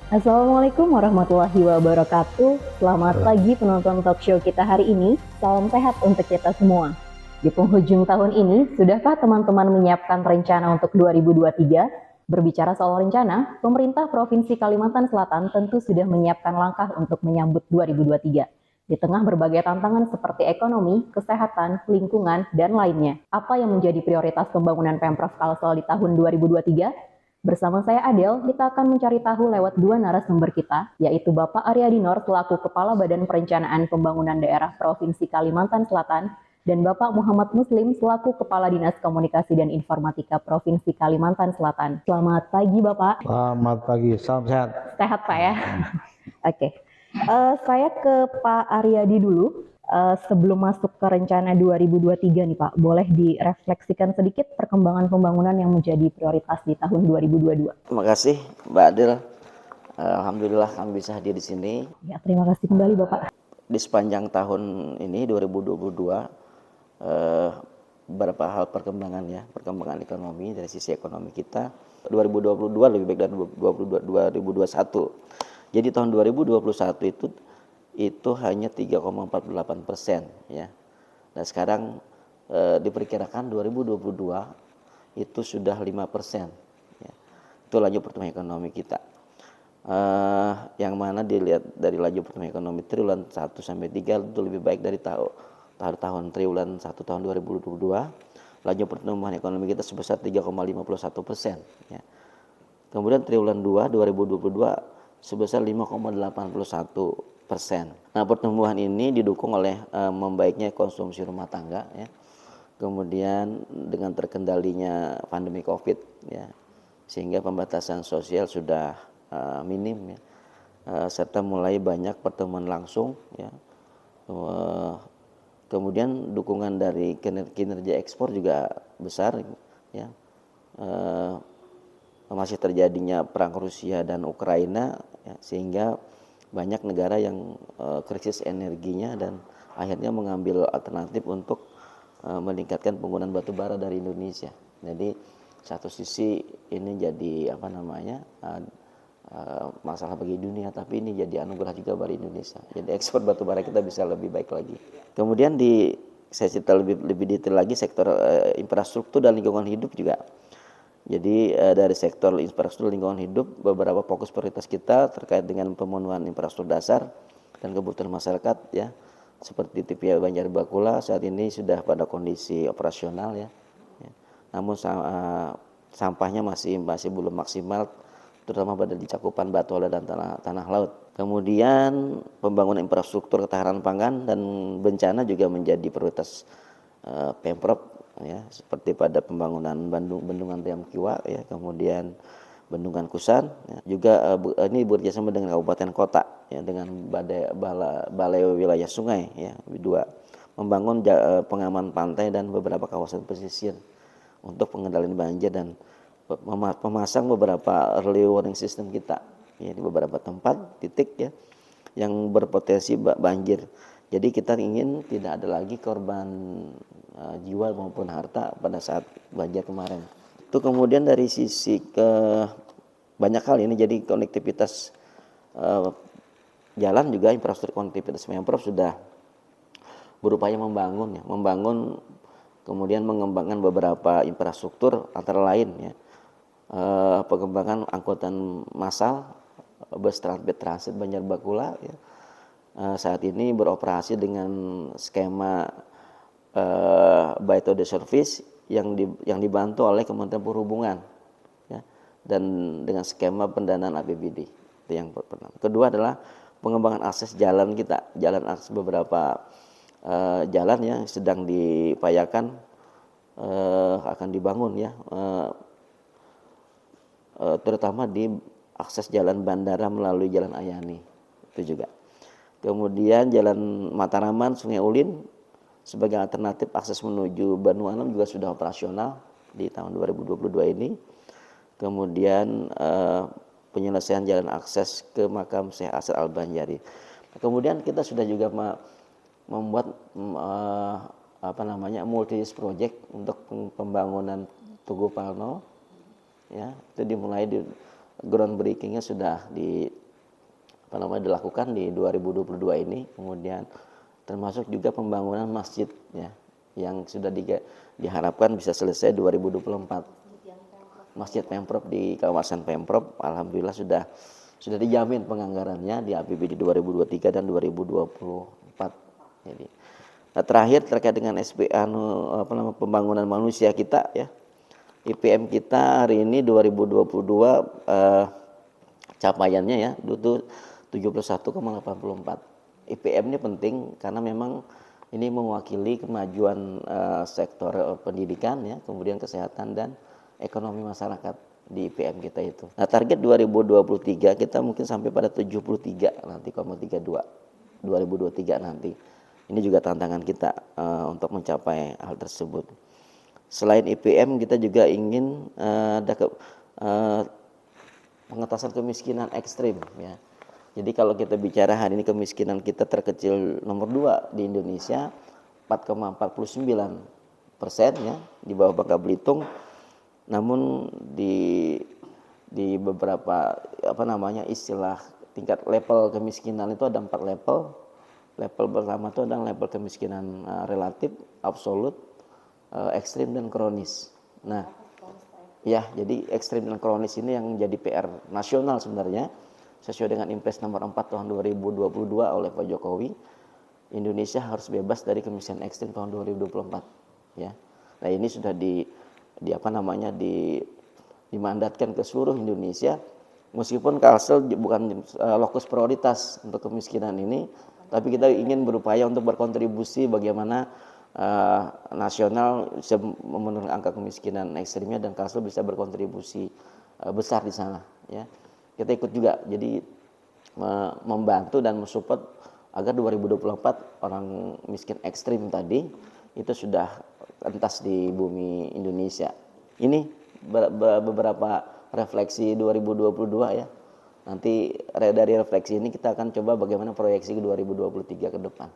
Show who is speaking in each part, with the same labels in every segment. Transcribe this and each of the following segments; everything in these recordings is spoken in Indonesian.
Speaker 1: Assalamualaikum warahmatullahi wabarakatuh. Selamat pagi penonton talk show kita hari ini. Salam sehat untuk kita semua. Di penghujung tahun ini, sudahkah teman-teman menyiapkan rencana untuk 2023? Berbicara soal rencana, pemerintah Provinsi Kalimantan Selatan tentu sudah menyiapkan langkah untuk menyambut 2023. Di tengah berbagai tantangan seperti ekonomi, kesehatan, lingkungan, dan lainnya. Apa yang menjadi prioritas pembangunan Pemprov Kalsel di tahun 2023? Bersama saya Adel, kita akan mencari tahu lewat dua narasumber kita, yaitu Bapak Aryadi Nor selaku Kepala Badan Perencanaan Pembangunan Daerah Provinsi Kalimantan Selatan, dan Bapak Muhammad Muslim selaku Kepala Dinas Komunikasi dan Informatika Provinsi Kalimantan Selatan. Selamat pagi Bapak.
Speaker 2: Selamat pagi, salam sehat.
Speaker 1: Sehat Pak ya? Oke. Saya ke Pak Aryadi dulu. Sebelum masuk ke rencana 2023 nih Pak, boleh direfleksikan sedikit perkembangan pembangunan yang menjadi prioritas di tahun 2022.
Speaker 3: Terima kasih Mbak Adil. Alhamdulillah kami bisa hadir di sini.
Speaker 1: Ya, terima kasih kembali Bapak.
Speaker 3: Di sepanjang tahun ini 2022 beberapa hal perkembangan ekonomi dari sisi ekonomi kita. 2022 lebih baik dari 2021. Jadi tahun 2021 itu hanya 3,48% ya. Nah sekarang diperkirakan 2022 itu sudah 5%. Ya. Itu laju pertumbuhan ekonomi kita. Yang mana dilihat dari laju pertumbuhan ekonomi triwulan 1 sampai 3 itu lebih baik dari tahun triwulan 1 tahun 2022. Laju pertumbuhan ekonomi kita sebesar 3,51%. Ya. Kemudian triwulan 2 2022 sebesar 5,81%. Nah pertumbuhan ini didukung oleh membaiknya konsumsi rumah tangga, ya. Kemudian dengan terkendalinya pandemi COVID, ya, sehingga pembatasan sosial sudah minim, ya, serta mulai banyak pertemuan langsung, ya. Kemudian dukungan dari kinerja ekspor juga besar, ya. Masih terjadinya perang Rusia dan Ukraina, ya, sehingga banyak negara yang krisis energinya dan akhirnya mengambil alternatif untuk meningkatkan penggunaan batu bara dari Indonesia. Jadi satu sisi ini jadi masalah bagi dunia, tapi ini jadi anugerah juga bagi Indonesia. Jadi ekspor batu bara kita bisa lebih baik lagi. Kemudian saya cerita lebih detail lagi sektor infrastruktur dan lingkungan hidup juga. Jadi dari sektor infrastruktur lingkungan hidup, beberapa fokus prioritas kita terkait dengan pemenuhan infrastruktur dasar dan kebutuhan masyarakat, ya, seperti TPA Banjar Bakula saat ini sudah pada kondisi operasional, ya. Namun sampahnya masih belum maksimal, terutama pada di cakupan batu dan tanah laut. Kemudian pembangunan infrastruktur ketahanan pangan dan bencana juga menjadi prioritas Pemprov, ya, seperti pada pembangunan bendungan Riam Kiwa, ya, kemudian bendungan Kusan, ya, juga ini bekerjasama dengan kabupaten kota, ya, dengan balai wilayah sungai, ya, dua, membangun pengaman pantai dan beberapa kawasan pesisir untuk pengendalian banjir dan memasang beberapa early warning system kita, ya, di beberapa tempat titik, ya, yang berpotensi banjir. Jadi kita ingin tidak ada lagi korban jiwa maupun harta pada saat banjir kemarin. Itu kemudian dari sisi banyak hal ini, jadi konektivitas jalan juga infrastruktur konektivitas Pemprov sudah berupaya membangun kemudian mengembangkan beberapa infrastruktur antara lain, ya, pengembangan angkutan massal bus transit Banjar Bakula, ya, saat ini beroperasi dengan skema by to the service yang dibantu oleh Kementerian Perhubungan, ya, dan dengan skema pendanaan APBD. Itu yang pertama. Kedua adalah pengembangan akses jalan kita, akses beberapa jalan yang sedang diupayakan akan dibangun, ya, terutama di akses jalan bandara melalui Jalan Ayani, itu juga. Kemudian Jalan Mataraman Sungai Ulin sebagai alternatif akses menuju Banuanam juga sudah operasional di tahun 2022 ini. Kemudian penyelesaian jalan akses ke makam Syekh Asad Al-Banjari. Kemudian kita sudah juga membuat multi-use project untuk pembangunan Tugu Palno, ya, itu dimulai groundbreakingnya sudah dilakukan di 2022 ini. Kemudian termasuk juga pembangunan masjid ya, yang sudah diharapkan bisa selesai 2024. Masjid Pemprov di kawasan Pemprov, alhamdulillah sudah dijamin penganggarannya di APBD 2023 dan 2024. Jadi, nah, terakhir terkait dengan pembangunan manusia kita ya, IPM kita hari ini 2022 capaiannya ya itu 71,84. IPM ini penting karena memang ini mewakili kemajuan sektor pendidikan ya, kemudian kesehatan dan ekonomi masyarakat di IPM kita itu. Nah, target 2023 kita mungkin sampai pada 73 nanti 2023 nanti. Ini juga tantangan kita untuk mencapai hal tersebut. Selain IPM kita juga ingin ada pengentasan kemiskinan ekstrim ya. Jadi kalau kita bicara hari ini kemiskinan kita terkecil nomor 2 di Indonesia 4,49% ya, di bawah Bangka Belitung. Namun di beberapa istilah tingkat level kemiskinan itu ada 4 level. Level pertama itu adalah level kemiskinan relatif, absolut, ekstrim dan kronis. Nah, ya jadi ekstrim dan kronis ini yang jadi PR nasional sebenarnya. Sesuai dengan Impres nomor 4 tahun 2022 oleh Pak Jokowi, Indonesia harus bebas dari kemiskinan ekstrim tahun 2024 ya. Nah, ini sudah dimandatkan ke seluruh Indonesia, meskipun Kalsel bukan lokus prioritas untuk kemiskinan ini, tapi kita ingin berupaya untuk berkontribusi bagaimana nasional bisa memenuhi angka kemiskinan ekstrimnya dan Kalsel bisa berkontribusi besar di sana ya. Kita ikut juga jadi membantu dan mensupport agar 2024 orang miskin ekstrim tadi itu sudah entas di bumi Indonesia. Ini beberapa refleksi 2022 ya. Nanti dari refleksi ini kita akan coba bagaimana proyeksi ke 2023 ke depan.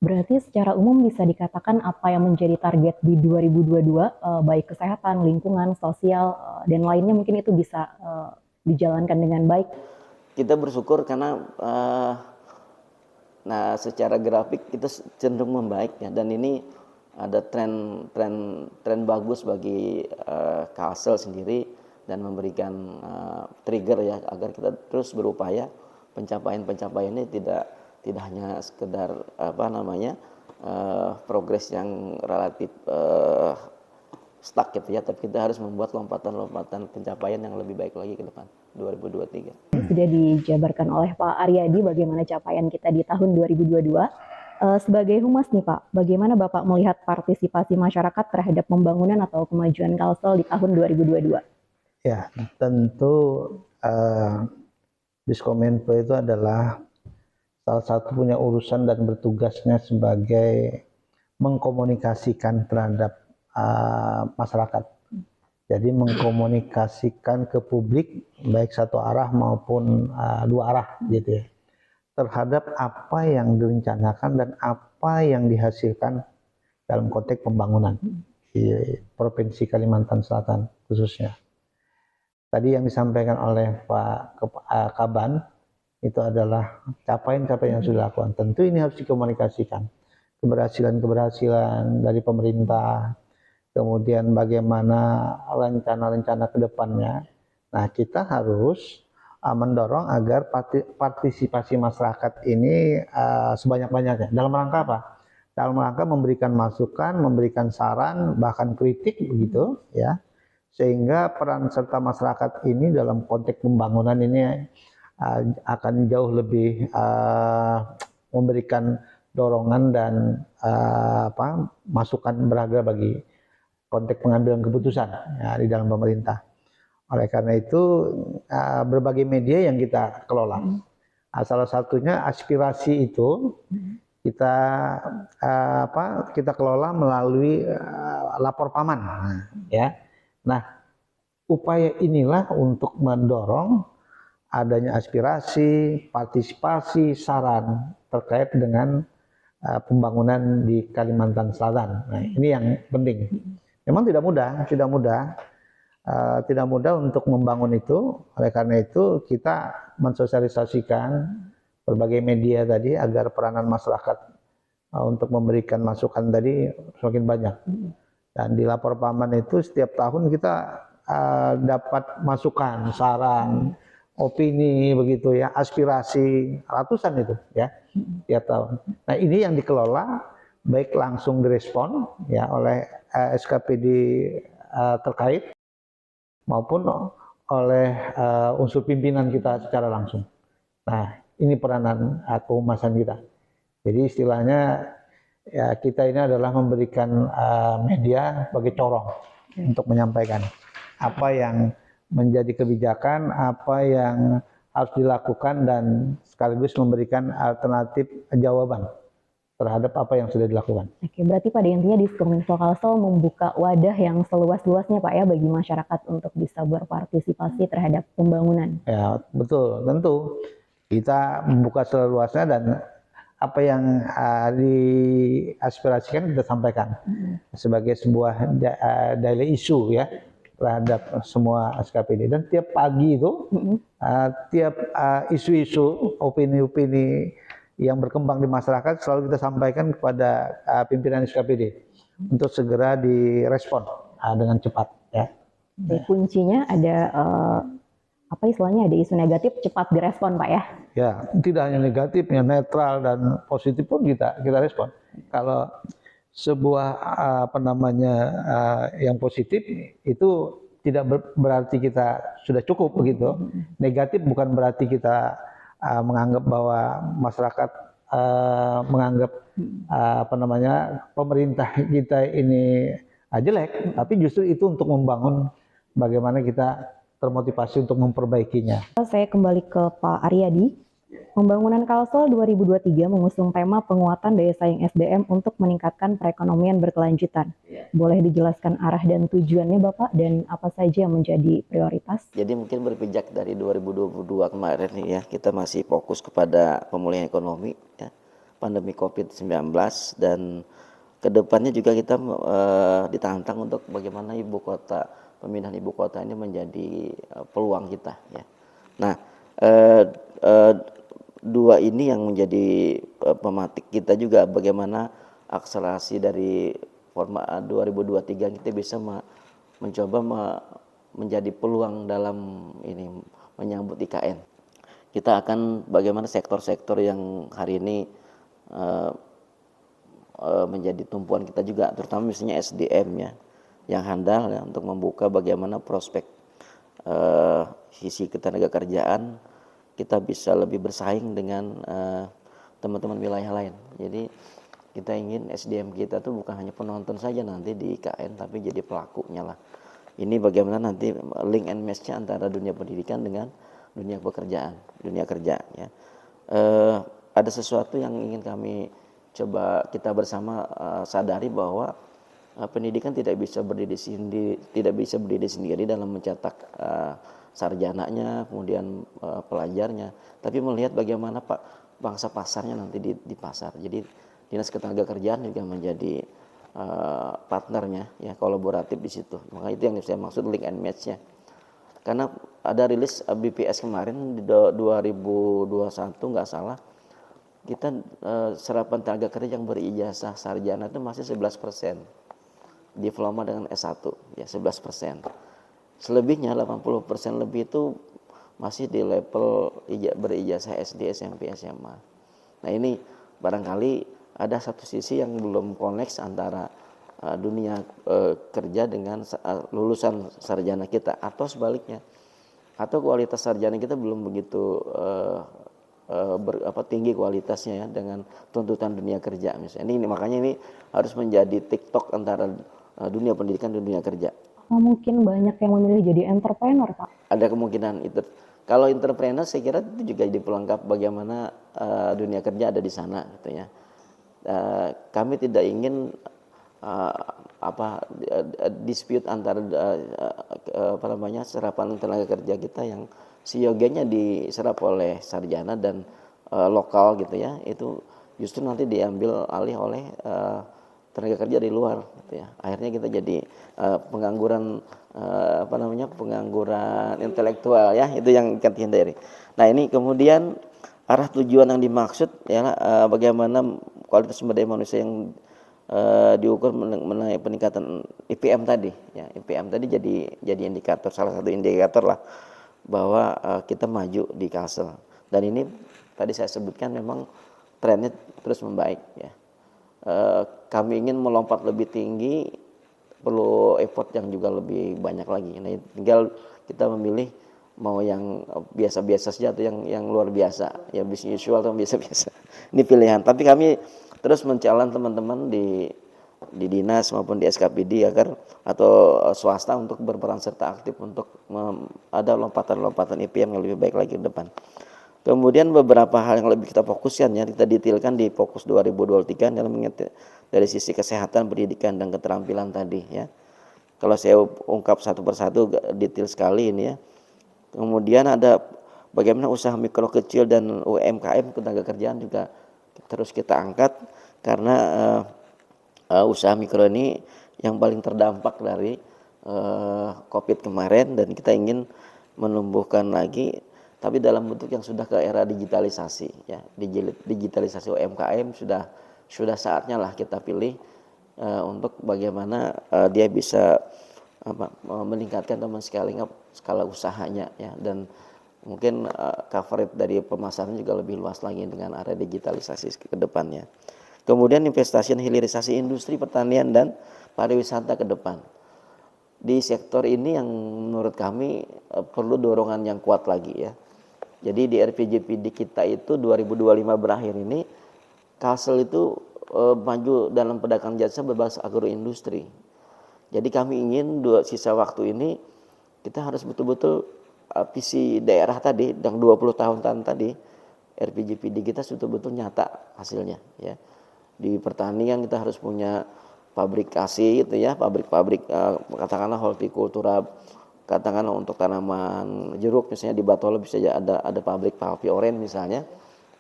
Speaker 1: Berarti secara umum bisa dikatakan apa yang menjadi target di 2022 baik kesehatan, lingkungan, sosial dan lainnya mungkin itu bisa dijalankan dengan baik.
Speaker 3: Kita bersyukur karena secara grafik kita cenderung membaik ya, dan ini ada tren bagus bagi Kalsel sendiri dan memberikan trigger ya agar kita terus berupaya pencapaian ini tidak hanya sekedar progres yang relatif stuck gitu ya, tapi kita harus membuat lompatan pencapaian yang lebih baik lagi ke depan 2023.
Speaker 1: Sudah dijabarkan oleh Pak Aryadi bagaimana capaian kita di tahun 2022. Sebagai humas nih Pak, bagaimana Bapak melihat partisipasi masyarakat terhadap pembangunan atau kemajuan Kalsel di tahun 2022?
Speaker 2: Ya, tentu Diskominfo itu adalah salah satu punya urusan dan bertugasnya sebagai mengkomunikasikan terhadap masyarakat. Jadi mengkomunikasikan ke publik baik satu arah maupun dua arah gitu ya, terhadap apa yang direncanakan dan apa yang dihasilkan dalam konteks pembangunan di Provinsi Kalimantan Selatan khususnya. Tadi yang disampaikan oleh Pak Kaban itu adalah capaian-capaian yang sudah dilakukan. Tentu ini harus dikomunikasikan, keberhasilan dari pemerintah, kemudian bagaimana rencana-rencana ke depannya. Nah, kita harus mendorong agar partisipasi masyarakat ini sebanyak-banyaknya. Dalam rangka apa? Dalam rangka memberikan masukan, memberikan saran, bahkan kritik begitu ya. Sehingga peran serta masyarakat ini dalam konteks pembangunan ini akan jauh lebih memberikan dorongan dan masukan berharga bagi konteks pengambilan keputusan ya, di dalam pemerintah. Oleh karena itu berbagai media yang kita kelola. Salah satunya aspirasi itu kita kelola melalui lapor paman. Ya. Nah, upaya inilah untuk mendorong adanya aspirasi, partisipasi, saran terkait dengan pembangunan di Kalimantan Selatan. Nah, ini yang penting. Memang tidak mudah. tidak mudah untuk membangun itu. Oleh karena itu kita mensosialisasikan berbagai media tadi agar peranan masyarakat untuk memberikan masukan tadi semakin banyak. Dan di lapor paman itu setiap tahun kita dapat masukan, saran, opini begitu ya, aspirasi ratusan itu ya tiap tahun. Nah ini yang dikelola baik langsung direspon ya oleh SKPD terkait maupun oleh unsur pimpinan kita secara langsung. Nah, ini peranan kehumasan kita. Jadi istilahnya ya kita ini adalah memberikan media sebagai corong untuk menyampaikan apa yang menjadi kebijakan, apa yang harus dilakukan dan sekaligus memberikan alternatif jawaban terhadap apa yang sudah dilakukan.
Speaker 1: Oke, berarti pada intinya Diskominfo Kalsel membuka wadah yang seluas-luasnya Pak ya bagi masyarakat untuk bisa berpartisipasi terhadap pembangunan.
Speaker 2: Ya, betul, tentu kita membuka seluasnya dan apa yang diaspirasikan kita sampaikan sebagai sebuah daily issue ya terhadap semua SKPD. Dan tiap pagi itu, tiap isu-isu, opini-opini yang berkembang di masyarakat selalu kita sampaikan kepada pimpinan SKPD untuk segera direspon dengan cepat ya.
Speaker 1: Jadi kuncinya ada apa istilahnya, ada isu negatif cepat direspon Pak ya.
Speaker 2: Ya, tidak hanya negatif, ya netral dan positif pun kita respon. Kalau sebuah yang positif itu tidak berarti kita sudah cukup begitu. Negatif bukan berarti kita menganggap bahwa masyarakat menganggap pemerintah kita ini jelek, tapi justru itu untuk membangun bagaimana kita termotivasi untuk memperbaikinya.
Speaker 1: Saya kembali ke Pak Aryadi. Pembangunan Kalsel 2023 mengusung tema penguatan daya saing SDM untuk meningkatkan perekonomian berkelanjutan. Boleh dijelaskan arah dan tujuannya Bapak dan apa saja yang menjadi prioritas?
Speaker 3: Jadi mungkin berpijak dari 2022 kemarin nih ya, kita masih fokus kepada pemulihan ekonomi ya, pandemi COVID-19 dan kedepannya juga kita ditantang untuk bagaimana pemindahan ibu kota ini menjadi peluang kita ya. Nah, dua ini yang menjadi pematik kita juga bagaimana akselerasi dari format 2023 kita bisa mencoba menjadi peluang dalam ini menyambut IKN. Kita akan bagaimana sektor-sektor yang hari ini menjadi tumpuan kita juga, terutama misalnya SDM ya, yang handal ya, untuk membuka bagaimana prospek sisi ketenaga kerjaan kita bisa lebih bersaing dengan teman-teman wilayah lain. Jadi kita ingin SDM kita tuh bukan hanya penonton saja nanti di IKN, tapi jadi pelakunya lah. Ini bagaimana nanti link and match-nya antara dunia pendidikan dengan dunia pekerjaan, dunia kerja ya. Ada sesuatu yang ingin kami coba kita bersama sadari bahwa pendidikan tidak bisa berdiri sendiri dalam mencetak sarjananya, kemudian pelajarnya, tapi melihat bagaimana bangsa pasarnya nanti di pasar. Jadi Dinas Ketenagakerjaan juga menjadi partnernya ya, kolaboratif di situ. Maka itu yang saya maksud link and match-nya. Karena ada rilis BPS kemarin di 2021 nggak salah, kita serapan tenaga kerja yang berijazah sarjana itu masih 11%. Diploma dengan S1 ya 11%. Selebihnya 80% lebih itu masih di level berijazah SD, SMP, SMA. Nah ini barangkali ada satu sisi yang belum connect antara dunia kerja dengan lulusan sarjana kita, atau sebaliknya, atau kualitas sarjana kita belum begitu tinggi kualitasnya ya dengan tuntutan dunia kerja misalnya. Ini makanya ini harus menjadi TikTok antara dunia pendidikan dan dunia kerja.
Speaker 1: Mungkin banyak yang memilih jadi entrepreneur Pak.
Speaker 3: Ada kemungkinan itu. Kalau entrepreneur saya kira itu juga jadi pelengkap bagaimana dunia kerja ada di sana gitu ya. Kami tidak ingin dispute antara serapan tenaga kerja kita yang siogianya diserap oleh sarjana dan lokal gitu ya, itu justru nanti diambil alih oleh tenaga kerja di luar gitu ya. Akhirnya kita jadi pengangguran apa namanya, pengangguran intelektual ya, itu yang kita hindari. Nah ini kemudian arah tujuan yang dimaksud ya, bagaimana kualitas sumber daya manusia yang diukur mengenai peningkatan IPM tadi ya. IPM tadi jadi indikator, salah satu indikator lah bahwa kita maju di Kalsel. Dan ini tadi saya sebutkan memang trennya terus membaik ya. Kami ingin melompat lebih tinggi, perlu effort yang juga lebih banyak lagi. Nah, tinggal kita memilih mau yang biasa-biasa saja atau yang luar biasa, ya business usual atau biasa-biasa. Ini pilihan. Tapi kami terus mencalon teman-teman di dinas maupun di SKPD agar atau swasta untuk berperan serta aktif untuk ada lompatan-lompatan IPM yang lebih baik lagi ke depan. Kemudian beberapa hal yang lebih kita fokuskan ya, kita detailkan di Fokus 2023 dalam dari sisi kesehatan, pendidikan dan keterampilan tadi ya. Kalau saya ungkap satu persatu detail sekali ini ya. Kemudian ada bagaimana usaha mikro kecil dan UMKM tenaga kerjaan juga terus kita angkat karena usaha mikro ini yang paling terdampak dari COVID kemarin, dan kita ingin menumbuhkan lagi tapi dalam bentuk yang sudah ke era digitalisasi ya. Digitalisasi UMKM sudah saatnya lah kita pilih untuk bagaimana dia bisa meningkatkan atau men-scaling up skala usahanya ya, dan mungkin coverage dari pemasaran juga lebih luas lagi dengan area digitalisasi ke depannya. Kemudian investasi dan hilirisasi industri pertanian dan pariwisata ke depan. Di sektor ini yang menurut kami perlu dorongan yang kuat lagi ya. Jadi di RPJPD kita itu 2025 berakhir ini, Kalsel itu maju dalam pedagang jasa berbasis agroindustri. Jadi kami ingin sisa waktu ini kita harus betul-betul visi daerah tadi yang 20 tahun tadi, RPJPD kita betul-betul nyata hasilnya ya. Di pertanian kita harus punya pabrikasi gitu ya, pabrik-pabrik katakanlah hortikultura, katakanlah untuk tanaman jeruk misalnya di Batolo bisa ada pabrik Palpi Oren misalnya.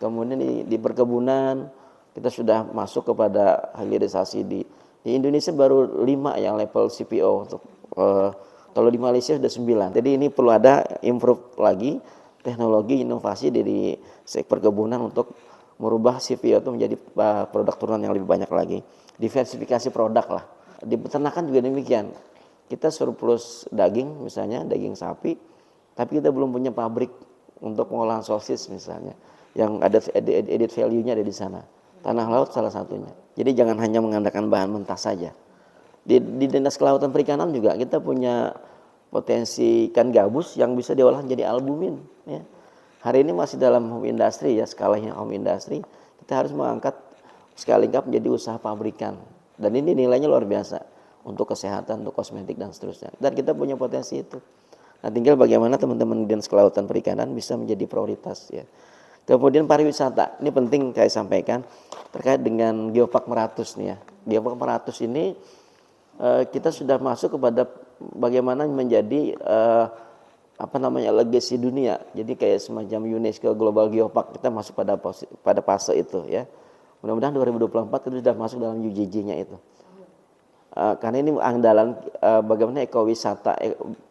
Speaker 3: Kemudian di perkebunan kita sudah masuk kepada hilirisasi di Indonesia baru 5 yang level CPO untuk kalau di Malaysia sudah 9. Jadi ini perlu ada improve lagi teknologi inovasi dari sektor perkebunan untuk merubah CPO itu menjadi produk turunan yang lebih banyak lagi. Diversifikasi produk lah. Di peternakan juga demikian. Kita surplus daging misalnya, daging sapi, tapi kita belum punya pabrik untuk pengolahan sosis misalnya, yang ada added value-nya ada di sana. Tanah laut salah satunya. Jadi jangan hanya mengandalkan bahan mentah saja. Di Dinas Kelautan Perikanan juga kita punya potensi ikan gabus yang bisa diolah menjadi albumin. Ya. Hari ini masih dalam home industry ya, skalanya home industry. Kita harus mengangkat scaling up menjadi usaha pabrikan. Dan ini nilainya luar biasa untuk kesehatan, untuk kosmetik dan seterusnya. Dan kita punya potensi itu. Nah, tinggal bagaimana teman-teman Dinas Kelautan Perikanan bisa menjadi prioritas ya. Kemudian pariwisata, ini penting saya sampaikan terkait dengan Geopark Meratus nih ya. Geopark Meratus ini kita sudah masuk kepada bagaimana menjadi legacy dunia. Jadi kayak semacam UNESCO Global Geopark, kita masuk pada fase itu ya. Mudah-mudahan 2024 kita sudah masuk dalam UJJ-nya itu. Karena ini andalan bagaimana ekowisata,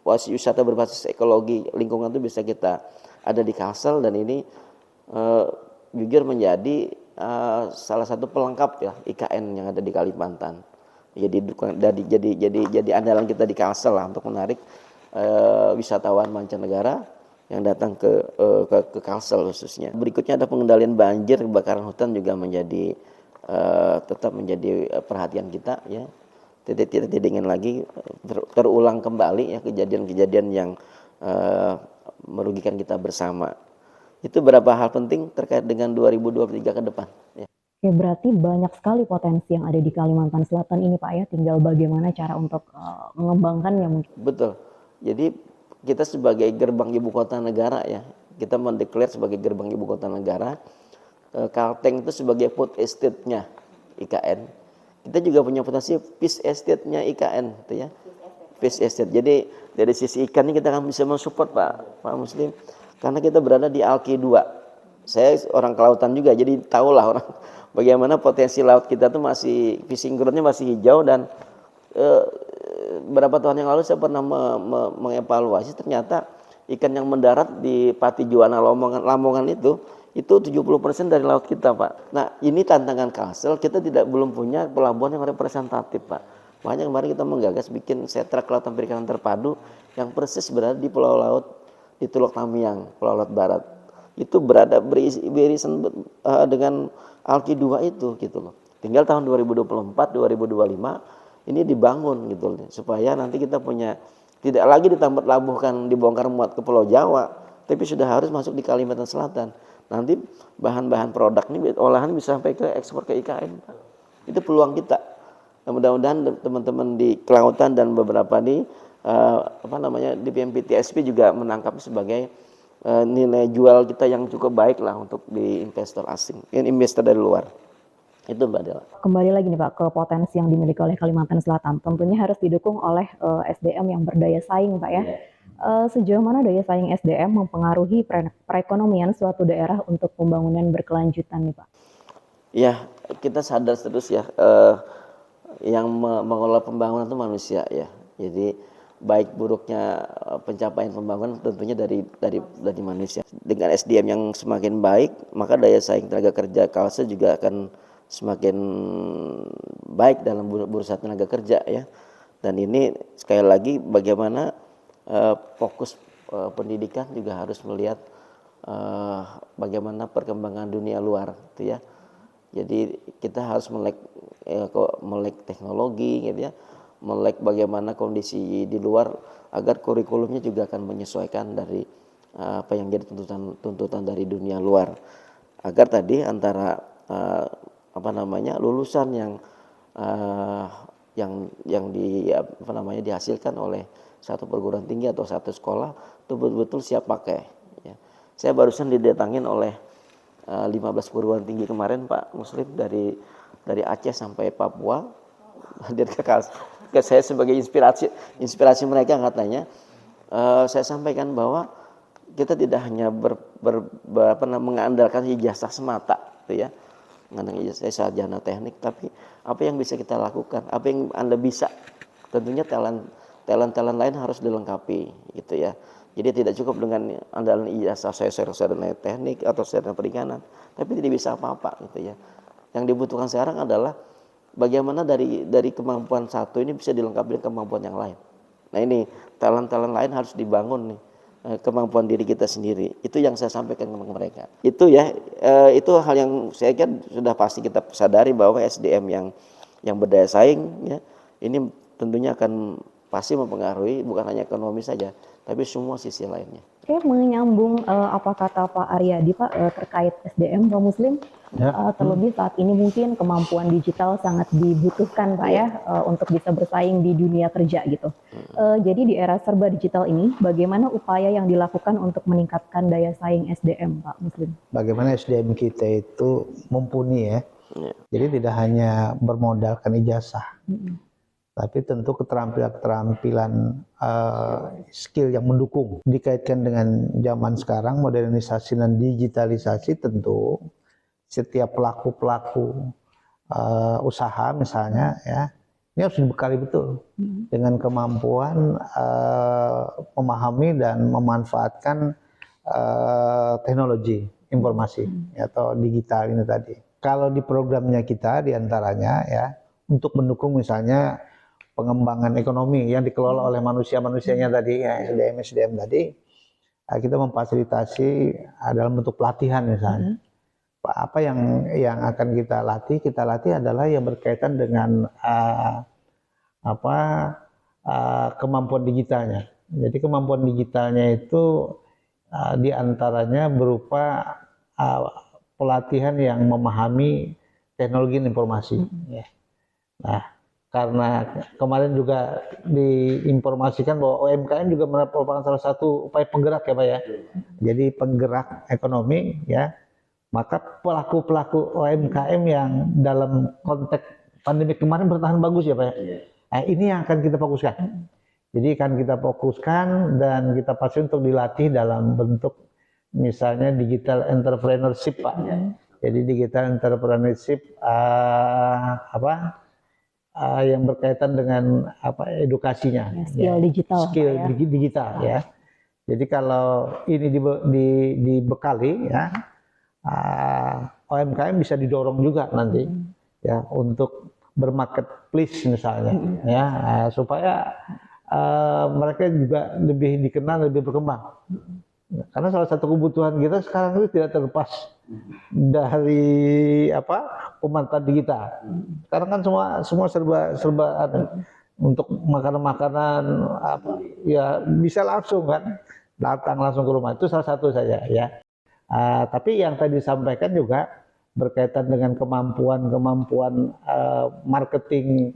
Speaker 3: wisata berbasis ekologi lingkungan itu bisa kita ada di Kalsel, dan ini jujur menjadi salah satu pelengkap ya IKN yang ada di Kalimantan. Jadi andalan kita di Kalsel lah untuk menarik wisatawan mancanegara yang datang ke Kalsel khususnya. Berikutnya ada pengendalian banjir, kebakaran hutan juga menjadi tetap menjadi perhatian kita ya. Tidak ingin lagi terulang kembali ya kejadian-kejadian yang merugikan kita bersama. Itu beberapa hal penting terkait dengan 2023 ke depan. Ya.
Speaker 1: Oke, berarti banyak sekali potensi yang ada di Kalimantan Selatan ini Pak ya, tinggal bagaimana cara untuk mengembangkannya mungkin.
Speaker 3: Betul. Jadi kita sebagai gerbang ibu kota negara ya, kita mendeklar sebagai gerbang ibu kota negara, Kalteng itu sebagai food estate-nya IKN. Kita juga punya potensi fish estate-nya IKN gitu ya. Fish estate. Jadi dari sisi ikannya kita akan bisa mensupport Pak Muslim, karena kita berada di Alki 2. Saya orang kelautan juga, jadi tahulah orang bagaimana potensi laut kita tuh masih fishing ground-nya masih hijau, dan berapa tahun yang lalu saya pernah mengevaluasi, ternyata ikan yang mendarat di Pati Juwana Lamongan itu 70% dari laut kita, Pak. Nah, ini tantangan Kalsel, kita belum punya pelabuhan yang representatif, Pak. Makanya kemarin kita menggagas bikin sentra kelautan perikanan terpadu yang persis berada di pulau laut di Teluk Tamiang, Pulau Laut Barat. Itu beririsan dengan Alki 2 itu gitu loh. Tinggal tahun 2024, 2025 ini dibangun gitu loh, supaya nanti kita punya tidak lagi ditambah labuhkan dibongkar muat ke Pulau Jawa, tapi sudah harus masuk di Kalimantan Selatan. Nanti bahan-bahan produk ini olahan bisa sampai ke ekspor ke IKN, Pak. Itu peluang kita. Nah, mudah-mudahan teman-teman di kelautan dan beberapa di di BMPTSP juga menangkap sebagai nilai jual kita yang cukup baik lah untuk di investor asing, investor dari luar. Itu Mbak Dela.
Speaker 1: Kembali lagi nih Pak ke potensi yang dimiliki oleh Kalimantan Selatan, tentunya harus didukung oleh SDM yang berdaya saing, Pak ya. Sejauh mana daya saing SDM mempengaruhi perekonomian suatu daerah untuk pembangunan berkelanjutan nih Pak?
Speaker 3: Ya, kita sadar terus ya, yang mengelola pembangunan itu manusia ya. Jadi baik buruknya pencapaian pembangunan tentunya dari manusia. Dengan SDM yang semakin baik, maka daya saing tenaga kerja Kalsel juga akan semakin baik dalam bursa tenaga kerja ya. Dan ini sekali lagi bagaimana fokus pendidikan juga harus melihat bagaimana perkembangan dunia luar gitu ya. Jadi kita harus melek teknologi gitu ya, melek bagaimana kondisi di luar agar kurikulumnya juga akan menyesuaikan dari apa yang jadi tuntutan dari dunia luar. Agar tadi antara lulusan yang dihasilkan oleh satu perguruan tinggi atau satu sekolah itu betul-betul siap pakai ya. Saya barusan didatangin oleh 15 perguruan tinggi kemarin Pak Muslim dari Aceh sampai Papua hadir ke saya sebagai inspirasi mereka katanya. Saya sampaikan bahwa kita tidak hanya mengandalkan ijazah semata gitu ya. Mengandalkan ijazah sarjana teknik, tapi apa yang bisa kita lakukan, apa yang Anda bisa. Tentunya talent lain harus dilengkapi gitu ya. Jadi tidak cukup dengan andalan ijazah saya sarjana teknik atau sarjana perikanan, tapi tidak bisa apa-apa gitu ya. Yang dibutuhkan sekarang adalah bagaimana dari kemampuan satu ini bisa dilengkapi dengan kemampuan yang lain. Nah ini talent lain harus dibangun nih, kemampuan diri kita sendiri. Itu yang saya sampaikan ke mereka. Itu ya, itu hal yang saya kira sudah pasti kita sadari bahwa SDM yang berdaya saing ya, ini tentunya akan pasti mempengaruhi bukan hanya ekonomi saja, tapi semua sisi lainnya.
Speaker 1: Oke, menyambung apa kata Pak Aryadi Pak terkait SDM Pak Muslim, terlebih saat ini mungkin kemampuan digital sangat dibutuhkan Pak ya untuk bisa bersaing di dunia kerja gitu. Jadi di era serba digital ini, bagaimana upaya yang dilakukan untuk meningkatkan daya saing SDM Pak Muslim?
Speaker 2: Bagaimana SDM kita itu mumpuni ya. Jadi tidak hanya bermodalkan ijazah. Tapi tentu keterampilan skill yang mendukung dikaitkan dengan zaman sekarang, modernisasi dan digitalisasi. Tentu setiap pelaku usaha misalnya ya, ini harus dibekali betul dengan kemampuan memahami dan memanfaatkan teknologi informasi atau digital ini tadi. Kalau di programnya kita diantaranya ya untuk mendukung misalnya pengembangan ekonomi yang dikelola oleh manusianya tadi ya, SDM tadi, kita memfasilitasi dalam bentuk pelatihan misalnya. Apa yang akan kita latih adalah yang berkaitan dengan kemampuan digitalnya. Jadi kemampuan digitalnya itu diantaranya berupa pelatihan yang memahami teknologi informasi. Ya. Nah, karena kemarin juga diinformasikan bahwa UMKM juga merupakan salah satu upaya penggerak ya Pak ya. Jadi penggerak ekonomi ya. Maka pelaku UMKM yang dalam konteks pandemi kemarin bertahan bagus ya Pak ya. Nah, ini yang akan kita fokuskan. Jadi akan kita fokuskan dan kita pasti untuk dilatih dalam bentuk misalnya digital entrepreneurship Pak. Jadi digital entrepreneurship yang berkaitan dengan edukasinya,
Speaker 1: Ya, skill digital,
Speaker 2: skill
Speaker 1: Pak, ya.
Speaker 2: digital ya. Jadi kalau ini dibekali ya, UMKM bisa didorong juga nanti ya untuk bermarketplace misalnya ya, supaya mereka juga lebih dikenal, lebih berkembang. Karena salah satu kebutuhan kita sekarang itu tidak terlepas dari pemanfaatan digital. Sekarang kan semua serba untuk makanan-makanan ya bisa langsung kan datang langsung ke rumah, itu salah satu saja ya. Tapi yang tadi disampaikan juga berkaitan dengan kemampuan marketing,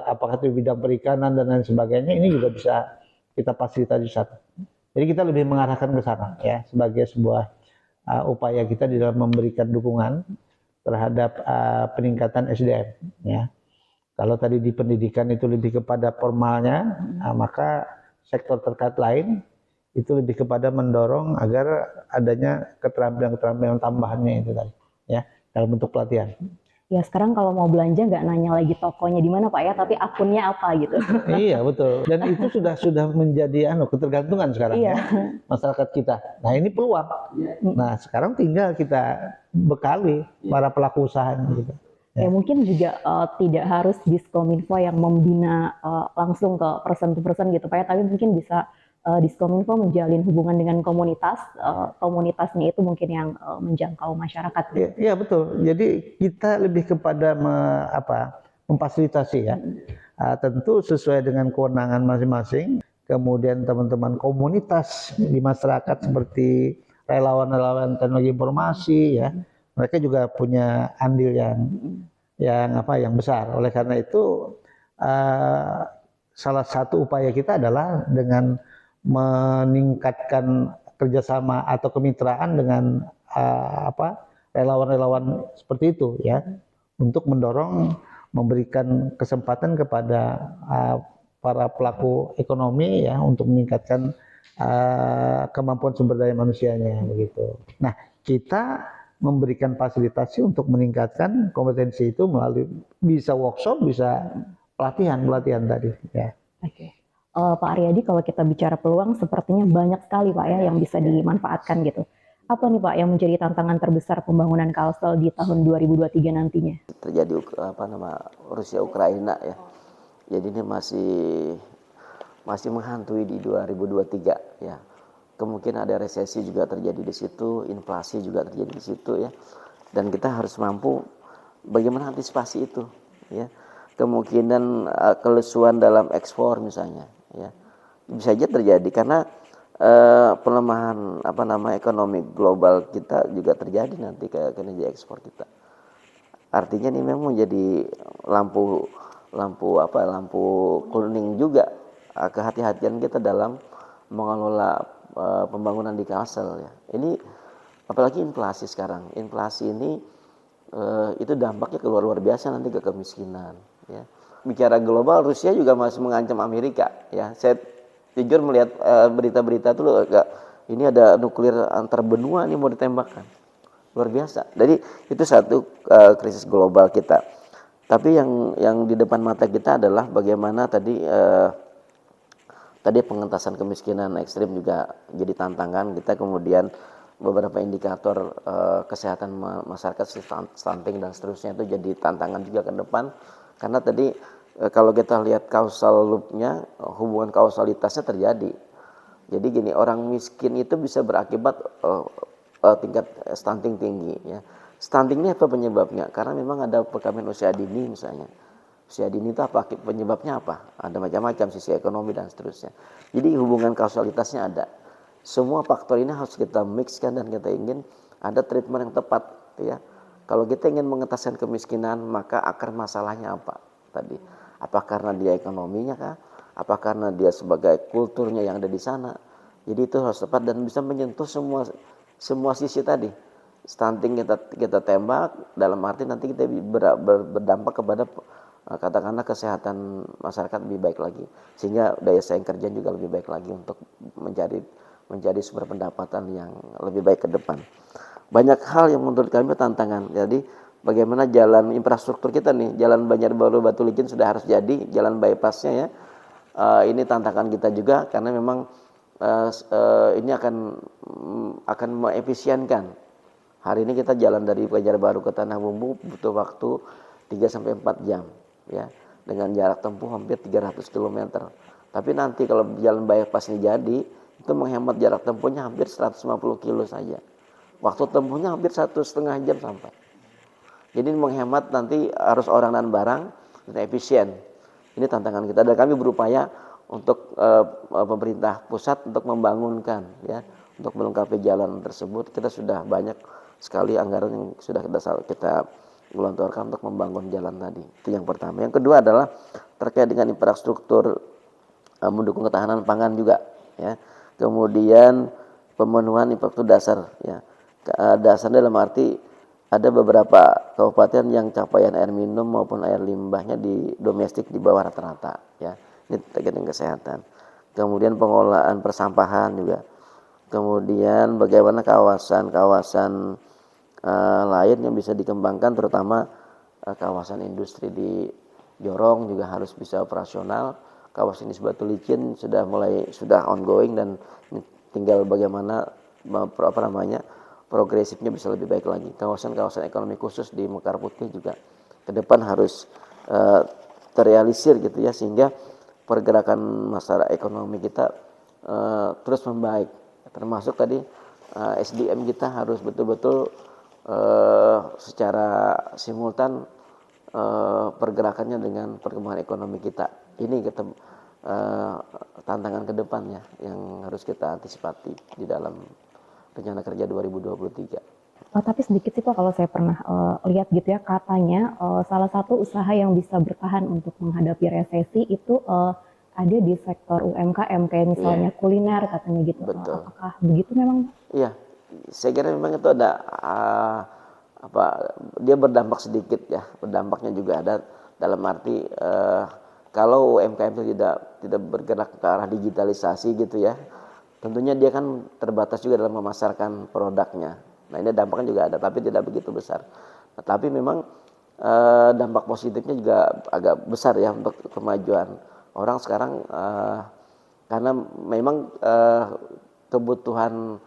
Speaker 2: apakah itu bidang perikanan dan lain sebagainya, ini juga bisa kita fasilitasi di sana. Jadi kita lebih mengarahkan ke sana ya, sebagai sebuah upaya kita di dalam memberikan dukungan terhadap peningkatan SDM ya. Kalau tadi di pendidikan itu lebih kepada formalnya, maka sektor terkait lain itu lebih kepada mendorong agar adanya keterampilan-keterampilan tambahannya itu tadi ya, dalam bentuk pelatihan.
Speaker 1: Ya sekarang kalau mau belanja nggak nanya lagi tokonya di mana Pak ya, tapi akunnya apa gitu.
Speaker 2: Iya betul. Dan itu sudah menjadi ketergantungan sekarang ya masyarakat kita. Nah ini peluang. Nah sekarang tinggal kita bekali para pelaku usaha gitu.
Speaker 1: Ya mungkin juga tidak harus Diskominfo yang membina langsung ke person to person gitu Pak ya, tapi mungkin bisa Diskominfo menjalin hubungan dengan komunitas, komunitasnya itu mungkin yang menjangkau masyarakat. Gitu.
Speaker 2: Iya betul. Jadi kita lebih kepada memfasilitasi ya. Tentu sesuai dengan kewenangan masing-masing. Kemudian teman-teman komunitas di masyarakat seperti relawan-relawan teknologi informasi ya, mereka juga punya andil yang besar. Oleh karena itu salah satu upaya kita adalah dengan meningkatkan kerjasama atau kemitraan dengan relawan-relawan seperti itu ya, untuk mendorong, memberikan kesempatan kepada para pelaku ekonomi ya untuk meningkatkan kemampuan sumber daya manusianya begitu. Nah, kita memberikan fasilitasi untuk meningkatkan kompetensi itu melalui bisa workshop, bisa pelatihan tadi ya.
Speaker 1: Oke. Pak Aryadi, kalau kita bicara peluang sepertinya banyak sekali Pak ya yang bisa dimanfaatkan gitu. Apa nih Pak yang menjadi tantangan terbesar pembangunan Kalsel di tahun 2023 nantinya?
Speaker 3: Terjadi Rusia Ukraina ya. Jadi ini masih menghantui di 2023 ya. Kemungkinan ada resesi juga terjadi di situ, inflasi juga terjadi di situ ya. Dan kita harus mampu bagaimana antisipasi itu ya. Kemungkinan kelesuan dalam ekspor misalnya ya. Bisa saja terjadi karena pelemahan ekonomi global kita juga terjadi nanti ke kinerja ekspor kita. Artinya ini memang menjadi lampu kuning juga kehati-hatian kita dalam mengelola pembangunan di Kalsel ya. Ini apalagi inflasi sekarang. Inflasi ini itu dampaknya luar biasa nanti ke kemiskinan ya. Bicara global, Rusia juga masih mengancam Amerika ya. Saya jujur melihat berita-berita itu ini ada nuklir antar benua nih mau ditembakkan. Luar biasa. Jadi itu satu krisis global kita. Tapi yang di depan mata kita adalah bagaimana tadi pengentasan kemiskinan ekstrim juga jadi tantangan kita, kemudian beberapa indikator kesehatan masyarakat, stunting dan seterusnya itu jadi tantangan juga ke depan. Karena tadi kalau kita lihat causal loop-nya, hubungan kausalitasnya terjadi. Jadi gini, orang miskin itu bisa berakibat tingkat stunting tinggi ya. Stunting ini apa penyebabnya? Karena memang ada perkawinan usia dini misalnya. Usia dini itu apa penyebabnya apa? Ada macam-macam, sisi ekonomi dan seterusnya. Jadi hubungan kausalitasnya ada. Semua faktor ini harus kita mixkan dan kita ingin ada treatment yang tepat ya. Kalau kita ingin mengentaskan kemiskinan, maka akar masalahnya apa tadi? Apa karena dia ekonominya kah? Apa karena dia sebagai kulturnya yang ada di sana? Jadi itu harus tepat dan bisa menyentuh semua sisi tadi. Stunting kita tembak dalam arti nanti kita berdampak kepada katakanlah kesehatan masyarakat lebih baik lagi, sehingga daya saing kerja juga lebih baik lagi untuk menjadi sumber pendapatan yang lebih baik ke depan. Banyak hal yang menurut kami tantangan. Jadi bagaimana jalan infrastruktur kita nih, jalan Banjarbaru Batu Licin sudah harus jadi, jalan bypassnya ya. Ini tantangan kita juga karena memang ini akan mengefisienkan. Hari ini kita jalan dari Banjarbaru ke Tanah Bumbu butuh waktu 3-4 jam ya, dengan jarak tempuh hampir 300 km. Tapi nanti kalau jalan bypass ini jadi, itu menghemat jarak tempuhnya hampir 150 kilo saja. Waktu tempuhnya hampir 1,5 jam sampai. Jadi menghemat nanti arus orang dan barang dan efisien. Ini tantangan kita dan kami berupaya untuk pemerintah pusat untuk membangunkan ya, untuk melengkapi jalan tersebut. Kita sudah banyak sekali anggaran yang sudah kita gelontorkan untuk membangun jalan tadi. Itu yang pertama. Yang kedua adalah terkait dengan infrastruktur mendukung ketahanan pangan juga ya. Kemudian pemenuhan infrastruktur dasar ya. Dasar dalam arti ada beberapa kabupaten yang capaian air minum maupun air limbahnya di domestik di bawah rata-rata ya. Ini terkait dengan kesehatan. Kemudian pengolahan persampahan juga. Kemudian bagaimana kawasan-kawasan lain yang bisa dikembangkan, terutama kawasan industri di Jorong juga harus bisa operasional. Kawasan di Batu Licin sudah ongoing dan tinggal bagaimana progresifnya bisa lebih baik lagi. Kawasan-kawasan ekonomi khusus di Mekar Putih juga ke depan harus terrealisir gitu ya, sehingga pergerakan masyarakat ekonomi kita terus membaik. Termasuk tadi SDM kita harus betul-betul secara simultan pergerakannya dengan perkembangan ekonomi kita. Ini kita tantangan ke depannya yang harus kita antisipasi di dalam rencana kerja 2023.
Speaker 1: Tapi sedikit sih Pak, kalau saya pernah lihat gitu ya, katanya salah satu usaha yang bisa bertahan untuk menghadapi resesi itu ada di sektor UMKM, kayak misalnya kuliner katanya gitu.
Speaker 3: Betul.
Speaker 1: Apakah begitu memang?
Speaker 3: Iya, saya kira memang itu ada dia berdampak sedikit ya, berdampaknya juga ada dalam arti kalau UMKM itu tidak bergerak ke arah digitalisasi gitu ya, tentunya dia kan terbatas juga dalam memasarkan produknya. Nah ini dampaknya juga ada, tapi tidak begitu besar. Nah, tapi memang dampak positifnya juga agak besar ya untuk kemajuan orang sekarang, karena memang kebutuhan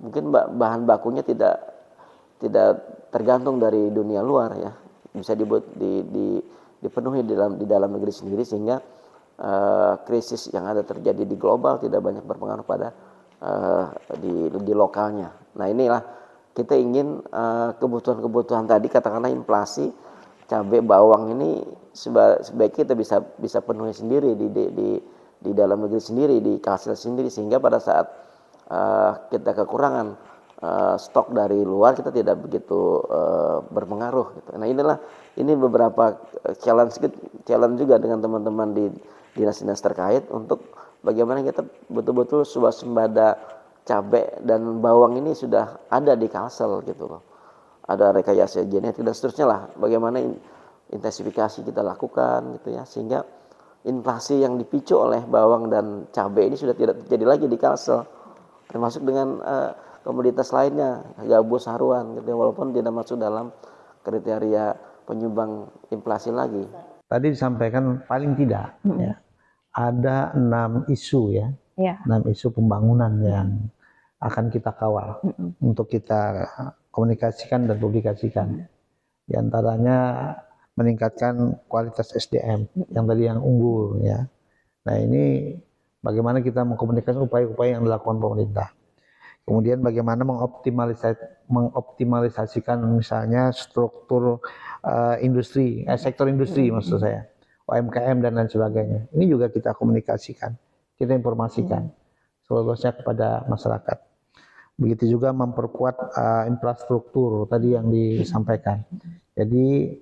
Speaker 3: mungkin bahan bakunya tidak tergantung dari dunia luar ya, bisa dipenuhi di dalam negeri sendiri, sehingga krisis yang ada terjadi di global tidak banyak berpengaruh pada di lokalnya. Nah inilah kita ingin kebutuhan tadi, katakanlah inflasi cabai bawang ini sebaiknya kita bisa penuhi sendiri di dalam negeri sendiri, di hasil sendiri, sehingga pada saat kita kekurangan stok dari luar kita tidak begitu berpengaruh gitu. Nah ini beberapa challenge juga dengan teman-teman di dinas-dinas terkait untuk bagaimana kita betul-betul swasembada cabai dan bawang ini sudah ada di Kalsel gitu loh. Ada rekayasa genetik dan seterusnya lah. Bagaimana intensifikasi kita lakukan gitu ya, sehingga inflasi yang dipicu oleh bawang dan cabai ini sudah tidak terjadi lagi di Kalsel. Termasuk dengan komoditas lainnya, gabus, haruan gitu ya, walaupun tidak masuk dalam kriteria penyumbang inflasi lagi.
Speaker 2: Tadi disampaikan paling tidak ya, ada 6 isu ya, 6 isu pembangunan yang akan kita kawal untuk kita komunikasikan dan publikasikan. Di antaranya meningkatkan kualitas SDM yang unggul ya. Nah ini bagaimana kita mengkomunikasikan upaya-upaya yang dilakukan pemerintah. Kemudian bagaimana mengoptimalisasikan misalnya struktur industri, sektor industri maksud saya, UMKM dan lain sebagainya. Ini juga kita komunikasikan, kita informasikan seluruhnya kepada masyarakat. Begitu juga memperkuat infrastruktur tadi yang disampaikan. Jadi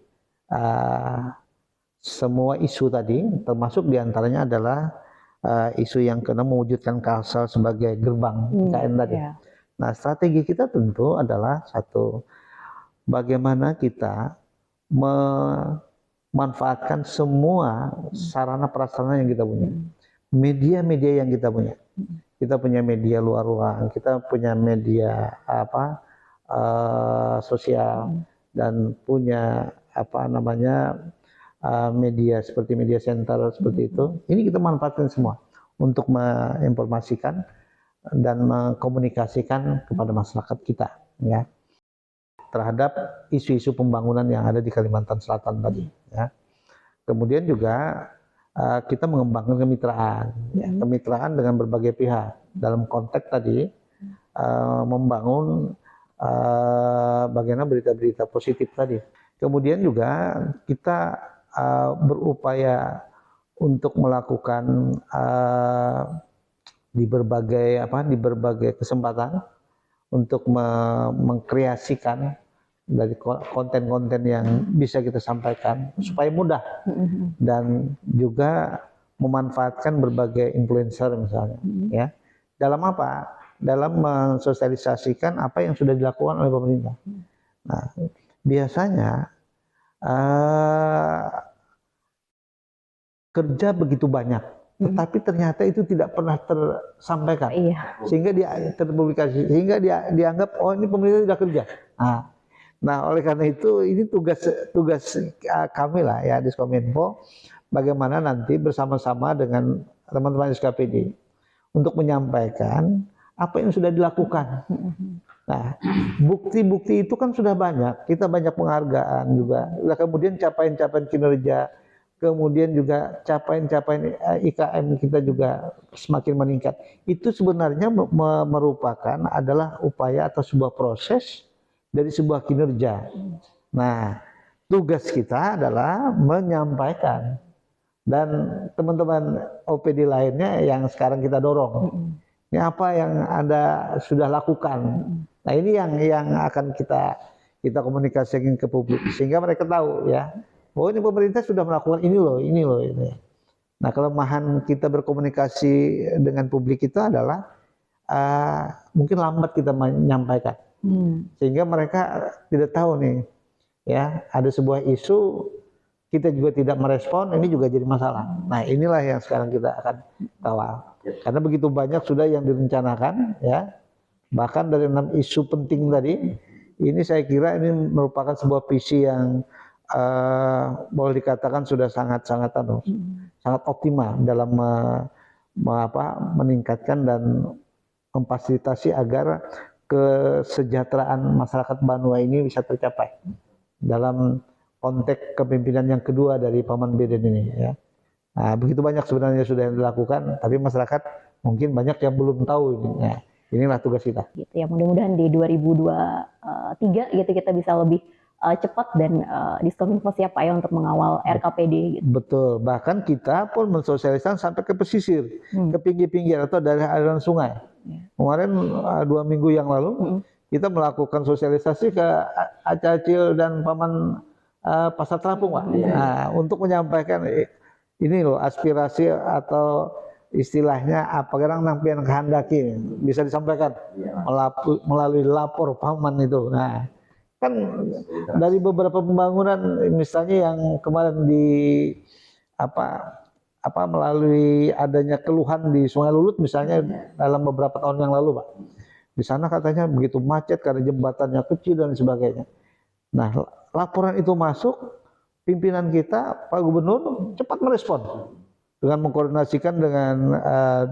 Speaker 2: semua isu tadi, termasuk diantaranya adalah isu yang kena mewujudkan Kalsel sebagai gerbang IKN tadi. Nah strategi kita tentu adalah satu, bagaimana kita memanfaatkan semua sarana prasarana yang kita punya, media-media yang kita punya. Kita punya media luar ruang, kita punya media sosial, dan punya media seperti media center seperti itu. Ini kita manfaatkan semua untuk menginformasikan dan mengkomunikasikan kepada masyarakat kita, ya, terhadap isu-isu pembangunan yang ada di Kalimantan Selatan tadi, ya. Kemudian juga kita mengembangkan kemitraan, ya, kemitraan dengan berbagai pihak dalam konteks tadi membangun bagaimana berita-berita positif tadi. Kemudian juga kita berupaya untuk melakukan di berbagai kesempatan untuk mengkreasikan dari konten-konten yang bisa kita sampaikan supaya mudah, dan juga memanfaatkan berbagai influencer misalnya, ya. Dalam apa? Dalam mensosialisasikan apa yang sudah dilakukan oleh pemerintah. Nah, biasanya kerja begitu banyak, tetapi ternyata itu tidak pernah tersampaikan, sehingga terpublikasi, sehingga dianggap oh ini pemerintah sudah kerja. Nah, oleh karena itu ini tugas kami lah, ya, Diskominfo, bagaimana nanti bersama-sama dengan teman-teman SKPD untuk menyampaikan apa yang sudah dilakukan. Nah, bukti-bukti itu kan sudah banyak, kita banyak penghargaan juga. Kemudian capaian-capaian kinerja, kemudian juga capaian-capaian IKM kita juga semakin meningkat. Itu sebenarnya merupakan adalah upaya atau sebuah proses dari sebuah kinerja. Nah, tugas kita adalah menyampaikan, dan teman-teman OPD lainnya yang sekarang kita dorong. Ini apa yang Anda sudah lakukan. Nah, ini yang akan kita komunikasikan ke publik sehingga mereka tahu, ya, oh ini pemerintah sudah melakukan ini loh. Nah, kelemahan kita berkomunikasi dengan publik itu adalah mungkin lambat kita menyampaikan. Sehingga mereka tidak tahu nih, ya, ada sebuah isu kita juga tidak merespon, ini juga jadi masalah. Nah, inilah yang sekarang kita akan kawal, karena begitu banyak sudah yang direncanakan, ya, bahkan dari 6 isu penting tadi, ini saya kira ini merupakan sebuah visi yang boleh dikatakan sudah sangat optimal dalam meningkatkan dan memfasilitasi agar kesejahteraan masyarakat Banua ini bisa tercapai dalam konteks kepemimpinan yang kedua dari Paman Beden ini, ya. Nah, begitu banyak sebenarnya sudah yang dilakukan, tapi masyarakat mungkin banyak yang belum tahu ini. Nah, inilah tugas kita.
Speaker 1: Gitu ya, mudah-mudahan di 2023 gitu kita bisa lebih cepat dan Diskominfo siap, Pak, ya, untuk mengawal RKPD. Gitu.
Speaker 2: Betul, bahkan kita pun mensosialisasikan sampai ke pesisir, ke pinggir-pinggir atau dari aliran sungai. Kemarin 2 minggu yang lalu kita melakukan sosialisasi ke Acacil dan Paman Pasar Terapung, Pak. Nah, untuk menyampaikan ini loh aspirasi atau istilahnya apa kadang nampian kehendaki bisa disampaikan melalui lapor Paman itu. Nah, kan dari beberapa pembangunan misalnya yang kemarin melalui adanya keluhan di Sungai Lulut misalnya dalam beberapa tahun yang lalu, Pak. Di sana katanya begitu macet karena jembatannya kecil dan sebagainya. Nah, laporan itu masuk, pimpinan kita, Pak Gubernur, cepat merespon dengan mengkoordinasikan dengan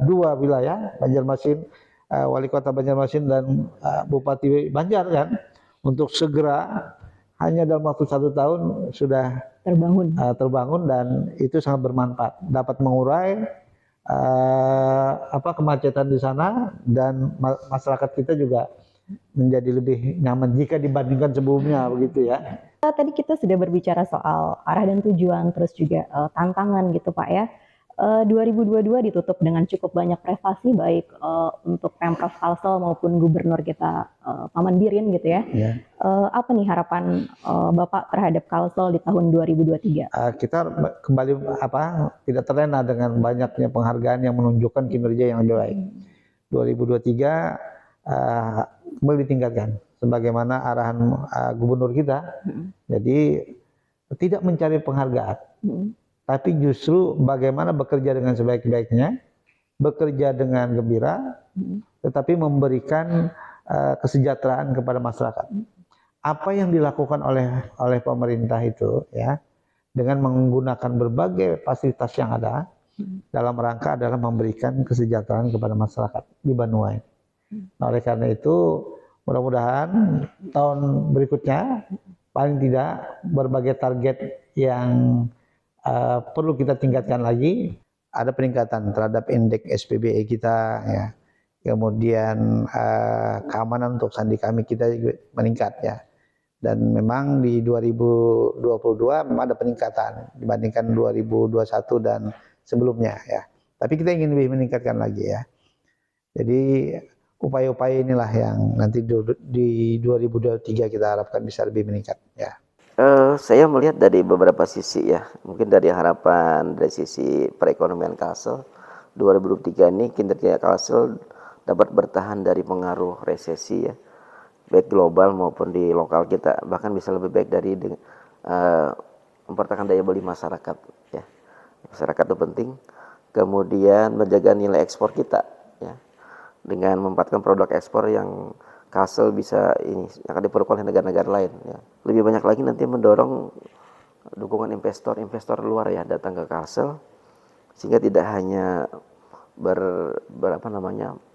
Speaker 2: 2 wilayah, Banjarmasin, Wali Kota Banjarmasin dan Bupati Banjar, kan, untuk segera hanya dalam waktu 1 tahun sudah terbangun dan itu sangat bermanfaat, dapat mengurai kemacetan di sana dan masyarakat kita juga menjadi lebih nyaman jika dibandingkan sebelumnya, begitu ya.
Speaker 1: Tadi kita sudah berbicara soal arah dan tujuan, terus juga tantangan gitu, Pak, ya. 2022 ditutup dengan cukup banyak prestasi baik untuk Pemprov Kalsel maupun Gubernur kita Paman Birin gitu ya. Apa nih harapan Bapak terhadap Kalsel di tahun 2023?
Speaker 2: Kita kembali tidak terlena dengan banyaknya penghargaan yang menunjukkan kinerja yang lebih baik. 2023 kembali ditingkatkan sebagaimana arahan Gubernur kita. Jadi tidak mencari penghargaan. Tapi justru bagaimana bekerja dengan sebaik-baiknya, bekerja dengan gembira, tetapi memberikan kesejahteraan kepada masyarakat. apa yang dilakukan oleh pemerintah itu ya dengan menggunakan berbagai fasilitas yang ada dalam rangka adalah memberikan kesejahteraan kepada masyarakat di Banuai. Nah, oleh karena itu mudah-mudahan tahun berikutnya paling tidak berbagai target yang perlu kita tingkatkan lagi, ada peningkatan terhadap indeks SPBE kita ya. Kemudian keamanan untuk sandi kami kita juga meningkat ya. Dan memang di 2022 memang ada peningkatan dibandingkan 2021 dan sebelumnya ya. Tapi kita ingin lebih meningkatkan lagi ya. Jadi upaya-upaya inilah yang nanti di 2023 kita harapkan bisa lebih meningkat ya.
Speaker 3: Saya melihat dari beberapa sisi ya, mungkin dari harapan dari sisi perekonomian Kalsel 2023 ini kinerja Kalsel dapat bertahan dari pengaruh resesi ya, baik global maupun di lokal kita, bahkan bisa lebih baik dari mempertahankan daya beli masyarakat ya. Masyarakat itu penting. Kemudian menjaga nilai ekspor kita ya, dengan mempertahankan produk ekspor yang Kalsel bisa ini akan diperlukan oleh negara-negara lain ya. Lebih banyak lagi nanti mendorong dukungan investor luar ya datang ke Kalsel, sehingga tidak hanya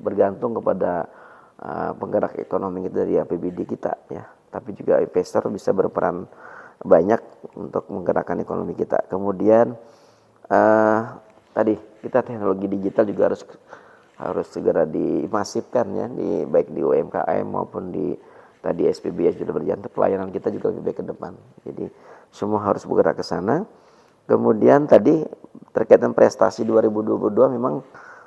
Speaker 3: bergantung kepada penggerak ekonomi kita dari APBD kita ya, tapi juga investor bisa berperan banyak untuk menggerakkan ekonomi kita. Kemudian tadi kita teknologi digital juga harus segera dimasifkan ya, baik di UMKM maupun di tadi SPBS sudah berjalan, pelayanan kita juga lebih baik ke depan. Jadi semua harus bergerak ke sana. Kemudian tadi terkait dengan prestasi 2022 memang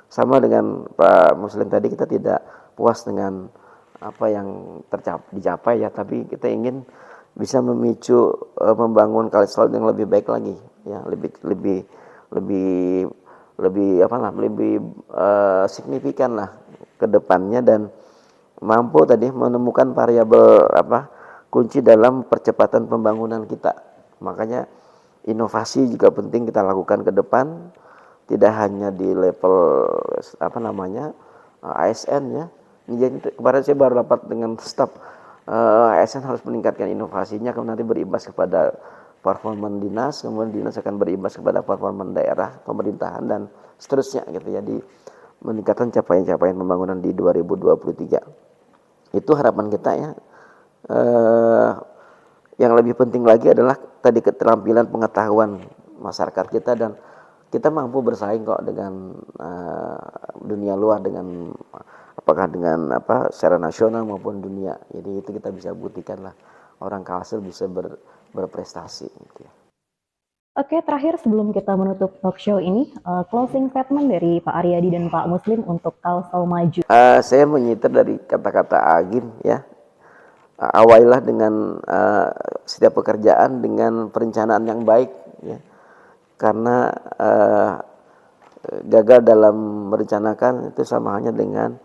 Speaker 3: sama dengan Pak Muslim tadi, kita tidak puas dengan apa yang dicapai ya, tapi kita ingin bisa memicu membangun Kalsel yang lebih baik lagi ya, lebih signifikan lah ke depannya, dan mampu tadi menemukan variabel kunci dalam percepatan pembangunan kita. Makanya inovasi juga penting kita lakukan ke depan, tidak hanya di level ASN ya. Jadi kemarin saya baru rapat dengan staf ASN harus meningkatkan inovasinya, kemudian nanti berimbas kepada performan dinas, kemudian dinas akan berimbas kepada performan daerah, pemerintahan, dan seterusnya gitu ya, di meningkatkan capaian-capaian pembangunan di 2023. Itu harapan kita ya. Yang lebih penting lagi adalah tadi keterampilan pengetahuan masyarakat kita, dan kita mampu bersaing kok dengan dunia luar, dengan secara nasional maupun dunia. Jadi itu kita bisa buktikan lah, orang Kalsel bisa berprestasi gitu ya.
Speaker 1: Oke, terakhir sebelum kita menutup talk show ini, closing statement dari Pak Aryadi dan Pak Muslim untuk Kalsel maju.
Speaker 3: Saya menyitir dari kata-kata Agim ya, awalilah dengan setiap pekerjaan dengan perencanaan yang baik ya, karena gagal dalam merencanakan itu sama halnya dengan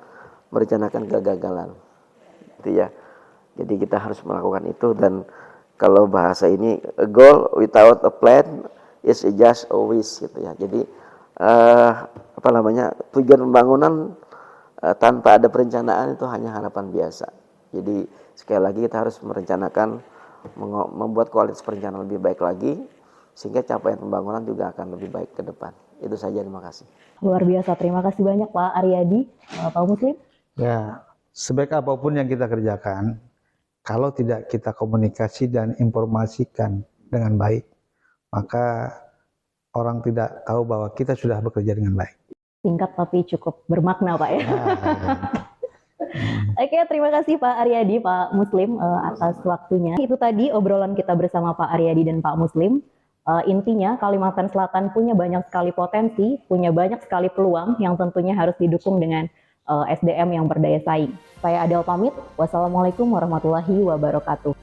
Speaker 3: merencanakan kegagalan gitu ya. Jadi kita harus melakukan itu, dan kalau bahasa ini, a goal without a plan is just a wish gitu ya. Jadi tujuan pembangunan tanpa ada perencanaan itu hanya harapan biasa. Jadi sekali lagi kita harus merencanakan, membuat kualitas perencanaan lebih baik lagi, sehingga capaian pembangunan juga akan lebih baik ke depan. Itu saja, terima kasih.
Speaker 1: Luar biasa, terima kasih banyak Pak Aryadi. Pak Muslim?
Speaker 2: Ya, sebaik apapun yang kita kerjakan, kalau tidak kita komunikasi dan informasikan dengan baik, maka orang tidak tahu bahwa kita sudah bekerja dengan baik.
Speaker 1: Singkat tapi cukup bermakna Pak ya. Oke, terima kasih Pak Aryadi, Pak Muslim atas waktunya. Itu tadi obrolan kita bersama Pak Aryadi dan Pak Muslim. Intinya Kalimantan Selatan punya banyak sekali potensi, punya banyak sekali peluang yang tentunya harus didukung dengan SDM yang berdaya saing. Saya Adel pamit. Wassalamualaikum warahmatullahi wabarakatuh.